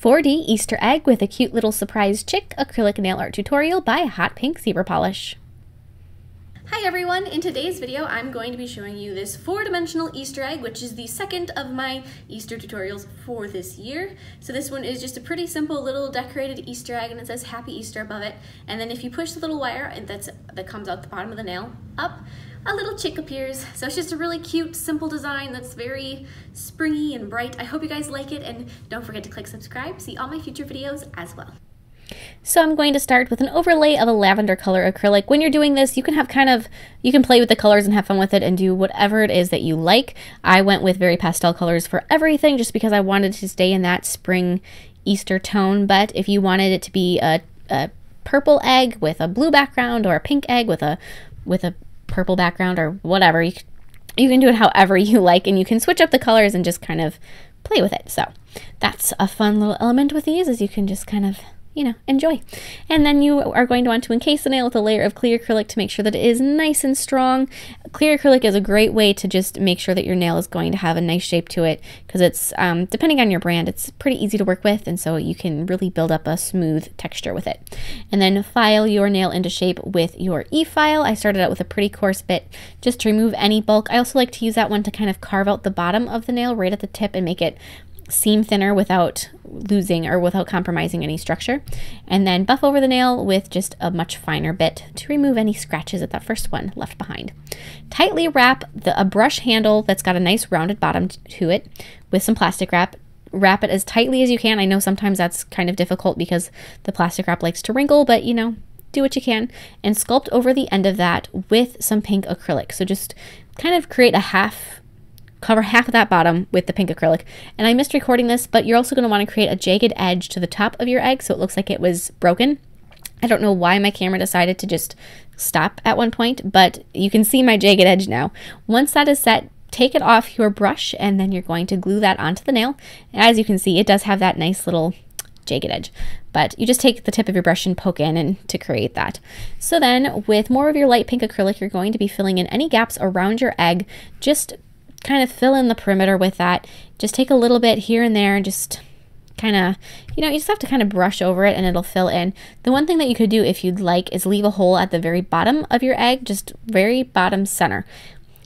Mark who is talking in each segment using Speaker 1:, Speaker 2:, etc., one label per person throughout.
Speaker 1: 4D Easter egg with a cute little surprise chick acrylic nail art tutorial by Hotpinkzebrapolish.
Speaker 2: Hi everyone! In today's video I'm going to be showing you this 4-dimensional Easter egg, which is the second of my Easter tutorials for this year. So this one is just a pretty simple little decorated Easter egg, and it says Happy Easter above it. And then if you push the little wire that comes out the bottom of the nail up, a little chick appears. So it's just a really cute, simple design that's very springy and bright. I hope you guys like it, and don't forget to click subscribe to see all my future videos as well.
Speaker 1: So I'm going to start with an overlay of a lavender color acrylic. When you're doing this, you can have you can play with the colors and have fun with it and do whatever it is that you like. I went with very pastel colors for everything just because I wanted to stay in that spring Easter tone. But if you wanted it to be a purple egg with a blue background, or a pink egg with a purple background, or whatever, you can do it however you like, and you can switch up the colors and just kind of play with it. So that's a fun little element with these, is you can just kind of, you know, enjoy. And then you are going to want to encase the nail with a layer of clear acrylic to make sure that it is nice and strong. Clear acrylic is a great way to just make sure that your nail is going to have a nice shape to it, because it's, depending on your brand, it's pretty easy to work with, and so you can really build up a smooth texture with it. And then file your nail into shape with your E-file. I started out with a pretty coarse bit just to remove any bulk. I also like to use that one to kind of carve out the bottom of the nail right at the tip and make it seam thinner without losing or without compromising any structure. And then buff over the nail with just a much finer bit to remove any scratches that that first one left behind. Tightly wrap a brush handle that's got a nice rounded bottom to it with some plastic wrap. Wrap it as tightly as you can. I know sometimes that's kind of difficult because the plastic wrap likes to wrinkle, but you know, do what you can. And sculpt over the end of that with some pink acrylic. So just kind of create cover half of that bottom with the pink acrylic. And I missed recording this, but you're also going to want to create a jagged edge to the top of your egg so it looks like it was broken. I don't know why my camera decided to just stop at one point, but you can see my jagged edge now. Once that is set, take it off your brush, and then you're going to glue that onto the nail. And as you can see, it does have that nice little jagged edge, but you just take the tip of your brush and poke in and to create that. So then with more of your light pink acrylic, you're going to be filling in any gaps around your egg. Just kind of fill in the perimeter with that. Just take a little bit here and there and just kind of, you know, you just have to kind of brush over it and it'll fill in. The one thing that you could do if you'd like is leave a hole at the very bottom of your egg, just very bottom center.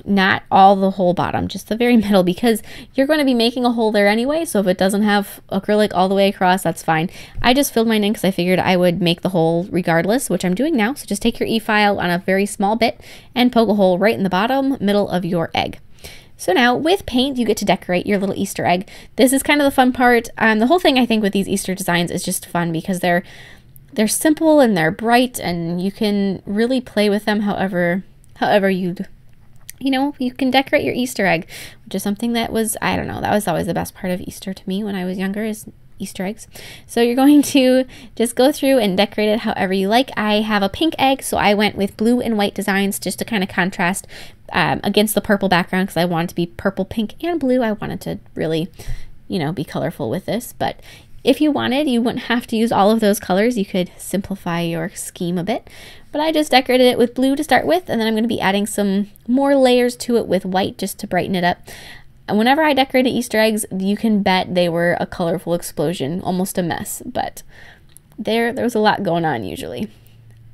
Speaker 1: Not all the whole bottom, just the very middle, because you're going to be making a hole there anyway, so if it doesn't have acrylic all the way across, that's fine. I just filled mine in because I figured I would make the hole regardless, which I'm doing now. So just take your E-file on a very small bit and poke a hole right in the bottom middle of your egg. So now with paint, you get to decorate your little Easter egg. This is kind of the fun part. The whole thing I think with these Easter designs is just fun because they're simple and they're bright, and you can really play with them however you know, you can decorate your Easter egg, which is something that was, I don't know, that was always the best part of Easter to me when I was younger, is Easter eggs. So you're going to just go through and decorate it however you like. I have a pink egg, so I went with blue and white designs just to kind of contrast against the purple background, because I wanted to be purple, pink, and blue. I wanted to really, you know, be colorful with this. But if you wanted, you wouldn't have to use all of those colors. You could simplify your scheme a bit. But I just decorated it with blue to start with, and then I'm going to be adding some more layers to it with white just to brighten it up. And whenever I decorated Easter eggs, you can bet they were a colorful explosion, almost a mess, but there was a lot going on usually.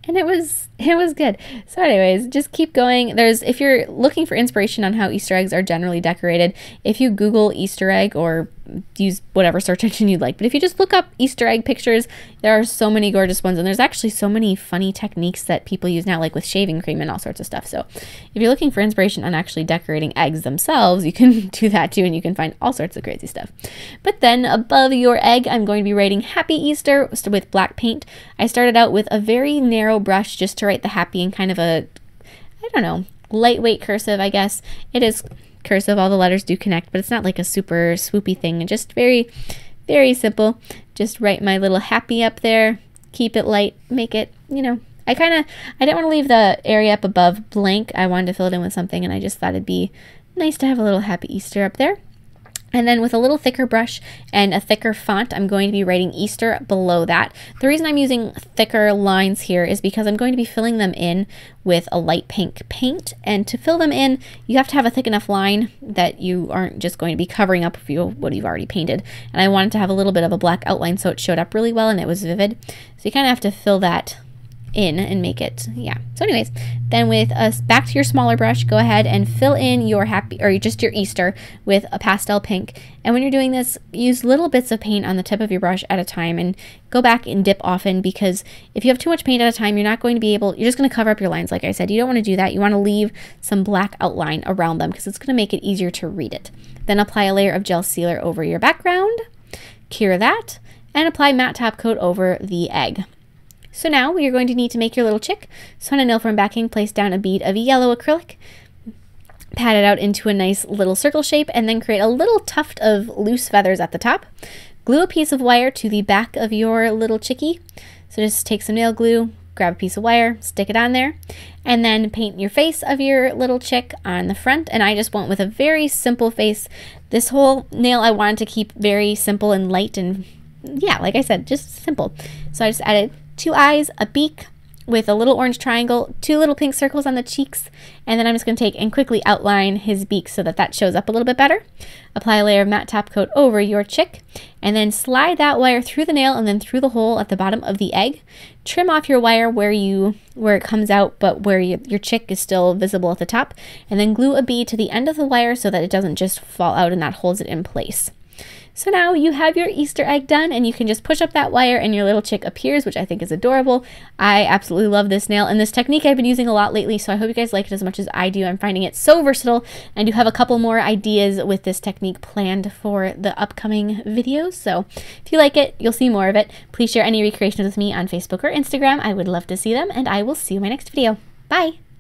Speaker 1: And it was good. So anyways, just keep going. If you're looking for inspiration on how Easter eggs are generally decorated, if you Google Easter egg, or use whatever search engine you'd like, but if you just look up Easter egg pictures, there are so many gorgeous ones, and there's actually so many funny techniques that people use now, like with shaving cream and all sorts of stuff. So if you're looking for inspiration on actually decorating eggs themselves, you can do that too, and you can find all sorts of crazy stuff. But then above your egg, I'm going to be writing Happy Easter with black paint. I started out with a very narrow brush just to write the happy in kind of a, I don't know, lightweight cursive, I guess. It is cursive, all the letters do connect, but it's not like a super swoopy thing. Just very, very simple. Just write my little happy up there, keep it light, make it, you know, I didn't want to leave the area up above blank. I wanted to fill it in with something, and I just thought it'd be nice to have a little Happy Easter up there. And then with a little thicker brush and a thicker font, I'm going to be writing Easter below that. The reason I'm using thicker lines here is because I'm going to be filling them in with a light pink paint. And to fill them in, you have to have a thick enough line that you aren't just going to be covering up what you've already painted. And I wanted to have a little bit of a black outline so it showed up really well and it was vivid. So you kind of have to fill that in and make it, yeah. So anyways, then with us back to your smaller brush, go ahead and fill in your just your Easter with a pastel pink. And when you're doing this, use little bits of paint on the tip of your brush at a time and go back and dip often, because if you have too much paint at a time, you're not going to be able, you're just going to cover up your lines. Like I said, you don't want to do that. You want to leave some black outline around them because it's going to make it easier to read it. Then apply a layer of gel sealer over your background, cure that, and apply matte top coat over the egg. So now you're going to need to make your little chick. So on a nail form backing, place down a bead of yellow acrylic, pat it out into a nice little circle shape, and then create a little tuft of loose feathers at the top. Glue a piece of wire to the back of your little chickie. So just take some nail glue, grab a piece of wire, stick it on there, and then paint your face of your little chick on the front. And I just went with a very simple face. This whole nail I wanted to keep very simple and light, and yeah, like I said, just simple. So I just added 2 eyes, a beak with a little orange triangle, 2 little pink circles on the cheeks, and then I'm just going to take and quickly outline his beak so that that shows up a little bit better. Apply a layer of matte top coat over your chick, and then slide that wire through the nail and then through the hole at the bottom of the egg. Trim off your wire where it comes out, but where your chick is still visible at the top, and then glue a bead to the end of the wire so that it doesn't just fall out and that holds it in place. So now you have your Easter egg done, and you can just push up that wire and your little chick appears, which I think is adorable. I absolutely love this nail, and this technique I've been using a lot lately, so I hope you guys like it as much as I do. I'm finding it so versatile, and I do have a couple more ideas with this technique planned for the upcoming videos. So if you like it, you'll see more of it. Please share any recreations with me on Facebook or Instagram. I would love to see them, and I will see you in my next video. Bye!